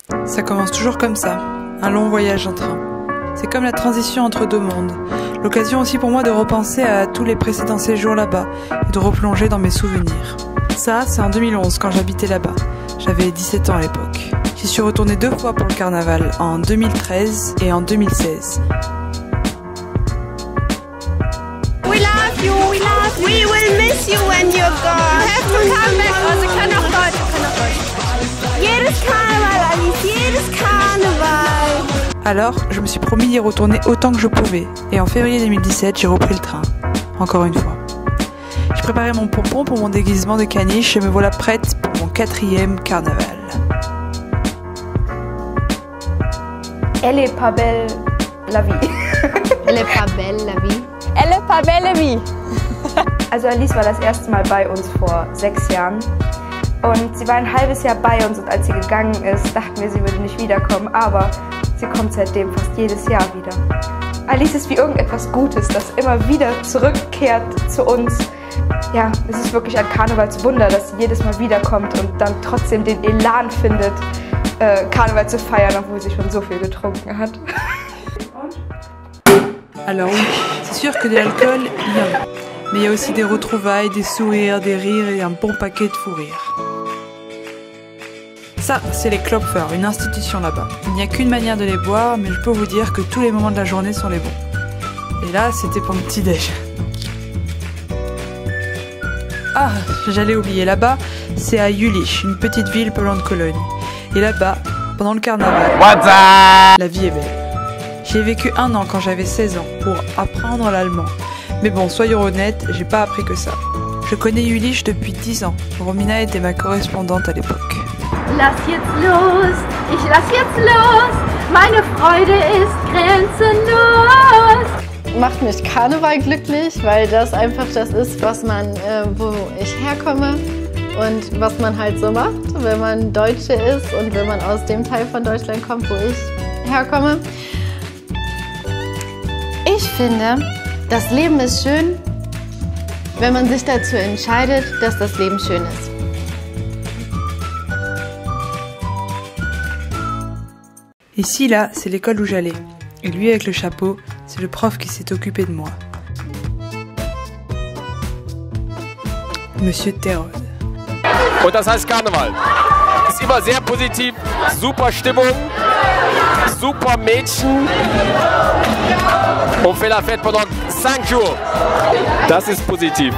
Ça commence toujours comme ça, un long voyage en train. C'est comme la transition entre deux mondes. L'occasion aussi pour moi de repenser à tous les précédents séjours là-bas et de replonger dans mes souvenirs. Ça, c'est en 2011 quand j'habitais là-bas. J'avais 17 ans à l'époque. J'y suis retournée 2 fois pour le carnaval, en 2013 et en 2016. We love you, we love you. We will miss you when you're gone. You have to come back. Also kann auch Deutsch, kann auch Deutsch. Jedes Karneval, Alice, jedes Karneval. Alors, je me suis promis d'y retourner autant que je pouvais. Et en février 2017, j'ai repris le train. Encore une fois. J'ai préparé mon pompon pour mon déguisement de caniche et me voilà prête pour mon 4e carnaval. Elle est pas belle la vie. Elle est pas belle la vie. Elle est pas belle la vie. Also Alice war das erste Mal bei uns vor 6 Jahren. Und sie war ein halbes Jahr bei uns und als sie gegangen ist, dachten wir, sie würde nicht wiederkommen. Aber sie kommt seitdem fast jedes Jahr wieder. Alice ist wie irgendetwas Gutes, das immer wieder zurückkehrt zu uns. Ja, es ist wirklich ein Karnevalswunder, dass sie jedes Mal wiederkommt und dann trotzdem den Elan findet, Karneval zu feiern, obwohl sie schon so viel getrunken hat. Alors oui, c'est sûr que de l'alcool, il y en a. Mais il y a aussi des retrouvailles, des sourires, des rires et un bon paquet de fou rires. Ça, c'est les Klopfer, une institution là-bas. Il n'y a qu'une manière de les boire, mais je peux vous dire que tous les moments de la journée sont les bons. Et là, c'était pour le petit-déj. Ah, j'allais oublier, là-bas, c'est à Jülich, une petite ville pas loin de Cologne. Et là-bas, pendant le carnaval, la vie est belle. J'y ai vécu 1 an quand j'avais 16 ans pour apprendre l'allemand. Mais bon, soyons honnêtes, j'ai pas appris que ça. Je connais Jülich depuis 10 ans. Romina était ma correspondante à l'époque. Lass jetzt los, ich lass jetzt los, meine Freude ist grenzenlos. Macht mich Karneval glücklich, weil das einfach das ist, was man, wo ich herkomme und was man halt so macht, wenn man Deutsche ist und wenn man aus dem Teil von Deutschland kommt, wo ich herkomme. Ich finde, das Leben ist schön, wenn man sich dazu entscheidet, dass das Leben schön ist. Ici, là, c'est l'école où j'allais. Et lui, avec le chapeau, c'est le prof qui s'est occupé de moi. Monsieur Terode. Und das heißt Karneval. Ist immer sehr positiv, super Stimmung, super Mädchen. On fait la fête pendant 5 jours. Das ist positiv.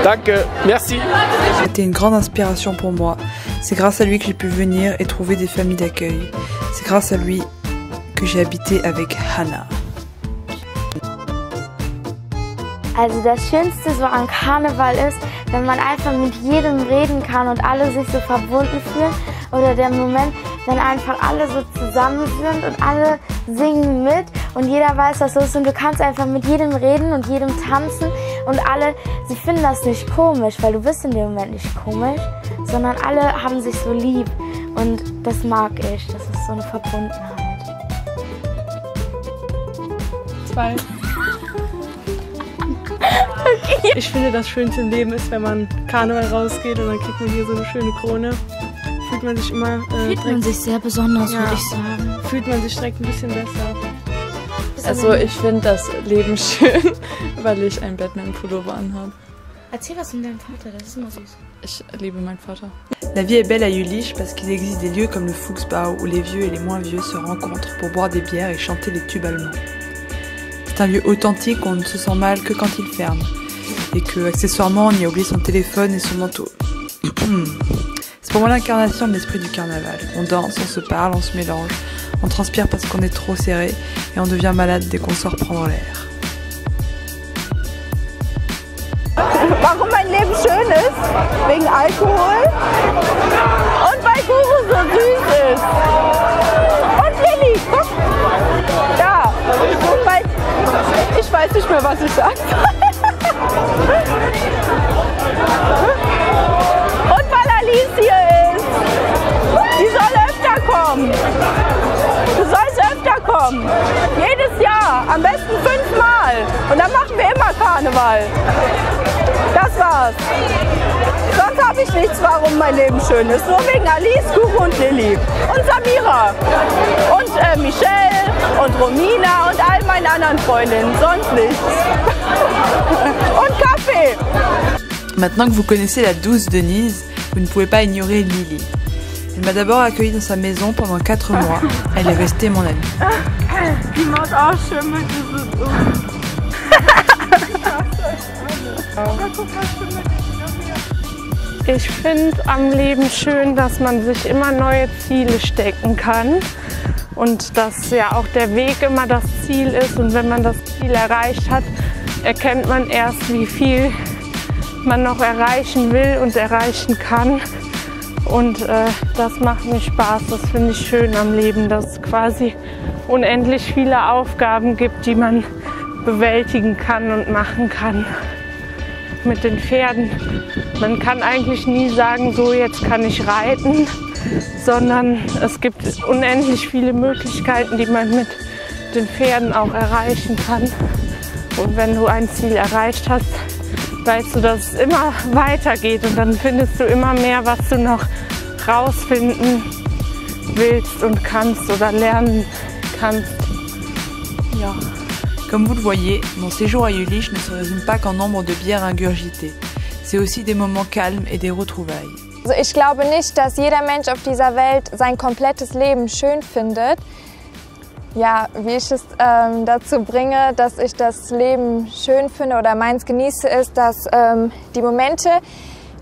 Danke, merci. C'était une grande inspiration pour moi. C'est grâce à lui que j'ai pu venir et trouver des familles d'accueil. C'est grâce à lui que j'ai habité avec Hannah. Also das Schönste so an Karneval ist, wenn man einfach mit jedem reden kann und alle sich so verbunden fühlen. Oder der Moment, wenn einfach alle so zusammen sind und alle singen mit und jeder weiß, was los ist und du kannst einfach mit jedem reden und jedem tanzen und alle, sie finden das nicht komisch, weil du bist in dem Moment nicht komisch, sondern alle haben sich so lieb und das mag ich, das ist so eine Verbundenheit. 2. Ich finde, das Schönste im Leben ist, wenn man Karneval rausgeht und dann kriegt man hier so eine schöne Krone. Fühlt man sich immer Fühlt man sich sehr besonders, ja, würde ich sagen. Fühlt man sich direkt ein bisschen besser. Also ich finde das Leben schön, weil ich einen Batman-Pullover anhabe. Erzähl was von deinem Vater, das ist immer süß. Ich liebe meinen Vater. La vie est belle à Jülich parce qu'il existe des lieux comme le Fuchsbau où les vieux et les moins vieux se rencontrent pour boire des bières et chanter les tubes allemands. C'est un lieu authentique où on ne se sent mal que quand il ferme et que, accessoirement, on y a oublié son téléphone et son manteau. C'est pour moi l'incarnation de l'esprit du carnaval. On danse, on se parle, on se mélange, on transpire parce qu'on est trop serré et on devient malade dès qu'on sort prendre l'air. Warum mein Leben schön ist? Wegen Alkohol und weil Kuchen so süß ist. Und Lilly, guck! Da! Und weil ich weiß nicht mehr, was ich sagen soll. Und weil Alice hier ist. Die soll öfter kommen. Du sollst öfter kommen. Jedes Jahr. Am besten 5 Mal. Und dann machen wir immer Karneval. Das war's. Sonst habe ich nichts, warum mein Leben schön ist. Nur wegen Alice, Kuchen und Lilly. Und Samira. Und Michelle und Romina und all meinen anderen Freundinnen. Sonst nichts. Und Kaffee. Maintenant que vous connaissez la douce Denise, vous ne pouvez pas ignorer Lily. Elle m'a d'abord accueillie dans sa maison pendant 4 mois. Elle est restée mon amie. Die macht auch Schimmel, Ich finde am Leben schön, dass man sich immer neue Ziele stecken kann und dass ja auch der Weg immer das Ziel ist. Und wenn man das Ziel erreicht hat, erkennt man erst, wie viel man noch erreichen will und erreichen kann. Und das macht mir Spaß, das finde ich schön am Leben, dass es quasi unendlich viele Aufgaben gibt, die man bewältigen kann und machen kann. Mit den Pferden, man kann eigentlich nie sagen, so jetzt kann ich reiten, sondern es gibt unendlich viele Möglichkeiten, die man mit den Pferden auch erreichen kann. Und wenn du ein Ziel erreicht hast, weißt du, dass es immer weitergegeht und dann findest du immer mehr, was du noch rausfinden willst und kannst oder lernen kannst. Ja. Comme vous le voyez, mon séjour à Jülich ne se résume pas qu'en nombre de bières ingurgitées. C'est aussi des moments calmes et des retrouvailles. Also ich glaube nicht, dass jeder Mensch auf dieser Welt sein komplettes Leben schön findet. Ja, wie ich es dazu bringe, dass ich das Leben schön finde oder meins genieße, ist, dass die Momente,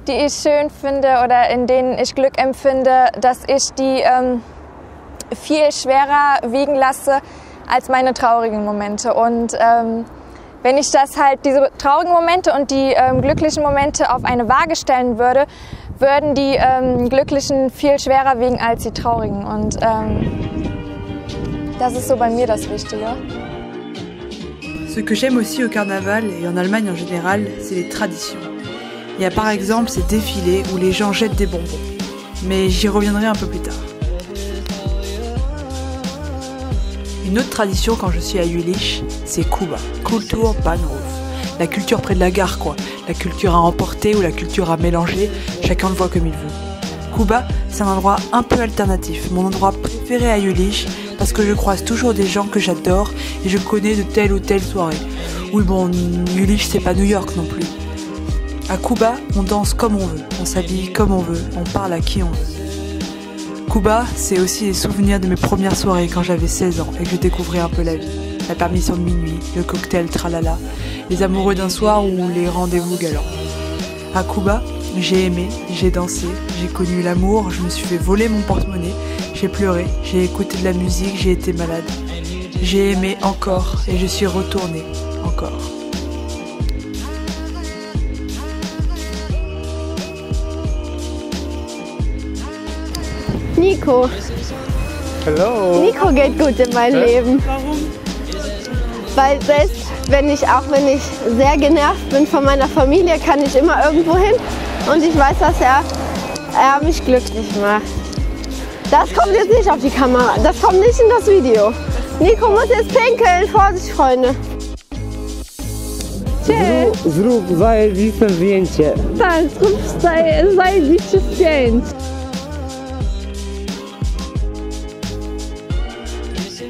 die ich schön finde oder in denen ich Glück empfinde, dass ich die viel schwerer wiegen lasse als meine traurigen Momente. Und wenn ich das halt, diese traurigen Momente und die glücklichen Momente auf eine Waage stellen würde, würden die glücklichen viel schwerer wiegen als die traurigen. Und das ist so bei mir das Wichtige. Ce que j'aime aussi au carnaval et en Allemagne en général, c'est les traditions. Il y a par exemple ces défilés où les gens jettent des bonbons. Mais j'y reviendrai un peu plus tard. Une autre tradition quand je suis à Jülich, c'est Kuba, Kulturbahnhof. La culture près de la gare quoi. La culture à emporter ou la culture à mélanger, chacun le voit comme il veut. Kuba, c'est un endroit un peu alternatif, mon endroit préféré à Jülich, parce que je croise toujours des gens que j'adore et je connais de telle ou telle soirée. Oui bon, Jülich c'est pas New York non plus. À Kuba, on danse comme on veut, on s'habille comme on veut, on parle à qui on veut. Kuba, c'est aussi les souvenirs de mes premières soirées quand j'avais 16 ans et que je découvrais un peu la vie. La permission de minuit, le cocktail tralala, les amoureux d'un soir ou les rendez-vous galants. À Kuba, j'ai aimé, j'ai dansé, j'ai connu l'amour, je me suis fait voler mon porte-monnaie, j'ai pleuré, j'ai écouté de la musique, j'ai été malade. J'ai aimé encore et je suis retournée encore. Nico. Hallo. Nico geht gut in mein Leben. Warum? Weil selbst wenn ich sehr genervt bin von meiner Familie, kann ich immer irgendwo hin und ich weiß, dass er mich glücklich macht. Das kommt jetzt nicht auf die Kamera, das kommt nicht in das Video. Nico muss jetzt pinkeln, Vorsicht Freunde. Zrób zajebiste zdjęcie. Tak, zrób zajebiście zdjęć.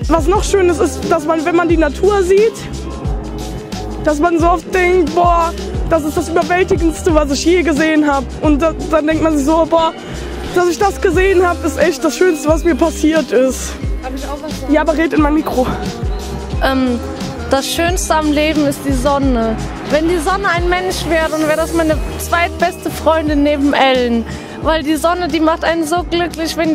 Was noch schön ist, ist, dass man, wenn man die Natur sieht, dass man so oft denkt, boah, das ist das Überwältigendste, was ich je gesehen habe. Und dann denkt man sich so, boah, dass ich das gesehen habe, ist echt das Schönste, was mir passiert ist. Darf ich auch was sagen? Ja, aber red in mein Mikro. Das Schönste am Leben ist die Sonne. Wenn die Sonne ein Mensch wäre, dann wäre das meine zweitbeste Freundin neben Ellen. Weil die Sonne, die macht einen so glücklich, wenn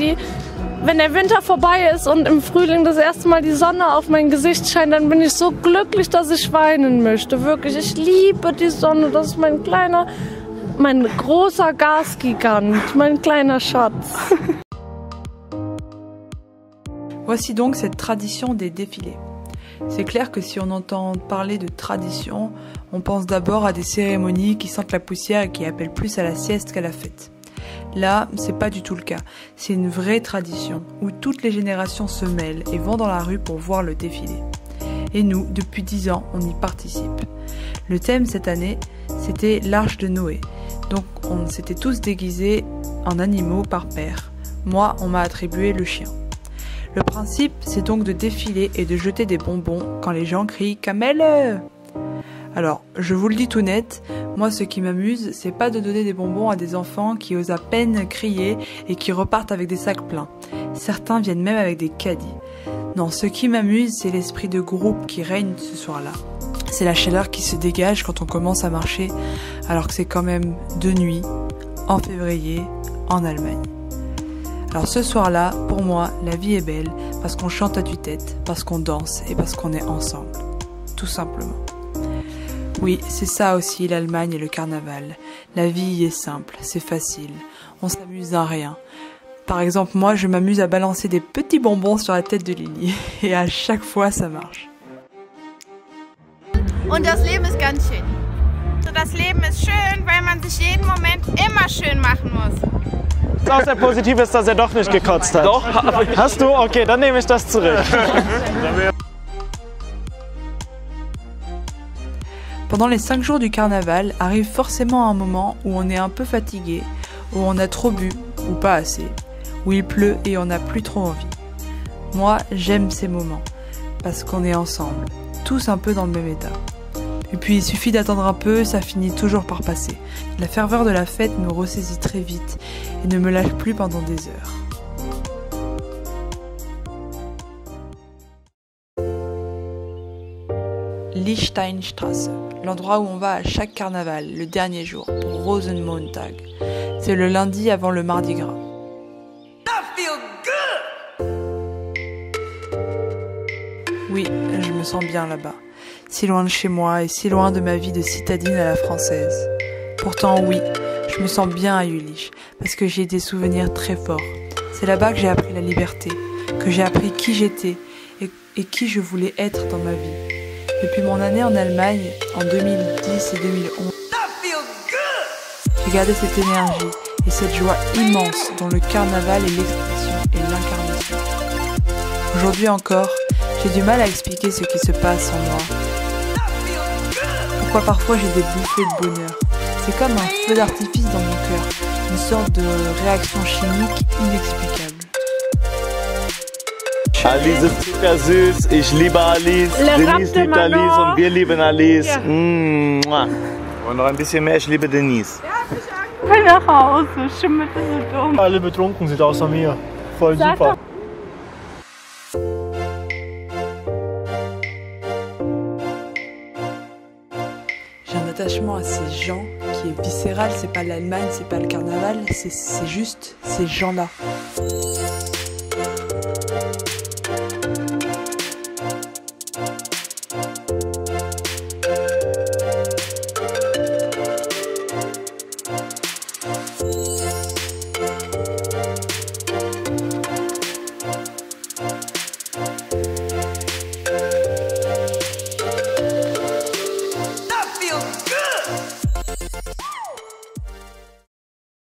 der Winter vorbei ist und im Frühling das erste Mal die Sonne auf mein Gesicht scheint, dann bin ich so glücklich, dass ich weinen möchte. Wirklich, ich liebe die Sonne. Das ist mein großer Gasgigant, mein kleiner Schatz. Voici donc cette tradition des défilés. C'est clair que si on entend parler de tradition, on pense d'abord à des cérémonies qui sentent la poussière et qui appellent plus à la sieste qu'à la fête. Là, c'est pas du tout le cas. C'est une vraie tradition où toutes les générations se mêlent et vont dans la rue pour voir le défilé. Et nous, depuis 10 ans, on y participe. Le thème cette année, C'était l'arche de Noé. Donc on s'était tous déguisés en animaux par paire. Moi, on m'a attribué le chien. Le principe, c'est donc de défiler et de jeter des bonbons quand les gens crient « Kamelle !» Alors, je vous le dis tout net, moi ce qui m'amuse, c'est pas de donner des bonbons à des enfants qui osent à peine crier et qui repartent avec des sacs pleins. Certains viennent même avec des caddies. Non, ce qui m'amuse, c'est l'esprit de groupe qui règne ce soir-là. C'est la chaleur qui se dégage quand on commence à marcher, alors que c'est quand même de nuit, en février, en Allemagne. Alors ce soir-là, pour moi, la vie est belle parce qu'on chante à tue-tête, parce qu'on danse et parce qu'on est ensemble. Tout simplement. Oui, c'est ça aussi l'Allemagne et le carnaval. La vie y est simple, c'est facile. On s'amuse à rien. Par exemple, moi, je m'amuse à balancer des petits bonbons sur la tête de Lily. Et à chaque fois, ça marche. Und das Leben ist ganz schön. Das Leben ist schön, weil man sich jeden Moment immer schön machen muss. Auch sehr positiv ist, dass doch nicht gekotzt hat. Doch, hast du? Okay, dann nehme ich das zurück. Pendant les 5 jours du carnaval, arrive forcément un moment où on est un peu fatigué, où on a trop bu, ou pas assez, où il pleut et on n'a plus trop envie. Moi, j'aime ces moments, parce qu'on est ensemble, tous un peu dans le même état. Et puis il suffit d'attendre un peu, ça finit toujours par passer. La ferveur de la fête me ressaisit très vite et ne me lâche plus pendant des heures. Lichtsteinstraße, l'endroit où on va à chaque carnaval, le dernier jour, pour Rosenmontag. C'est le lundi avant le Mardi Gras. Oui, je me sens bien là-bas, si loin de chez moi et si loin de ma vie de citadine à la française. Pourtant oui, je me sens bien à Jülich, parce que j'ai des souvenirs très forts. C'est là-bas que j'ai appris la liberté, que j'ai appris qui j'étais et qui je voulais être dans ma vie. Depuis mon année en Allemagne, en 2010 et 2011, j'ai gardé cette énergie et cette joie immense dont le carnaval est l'expression et l'incarnation. Aujourd'hui encore, j'ai du mal à expliquer ce qui se passe en moi. Pourquoi parfois j'ai des bouffées de bonheur. C'est comme un feu d'artifice dans mon cœur, une sorte de réaction chimique inexplicable. Alice ist zuckersüß, ich liebe Alice, Denise liebt Alice und wir lieben Alice. Ja. Und noch ein bisschen mehr, ich liebe Denise. Ich will nach Hause, schimmelt so dumm. Alle betrunken sind außer mir. Voll super. J'ai un attachement à ces gens qui est viscéral, c'est pas l'Allemagne, c'est pas le carnaval, c'est juste ces gens-là.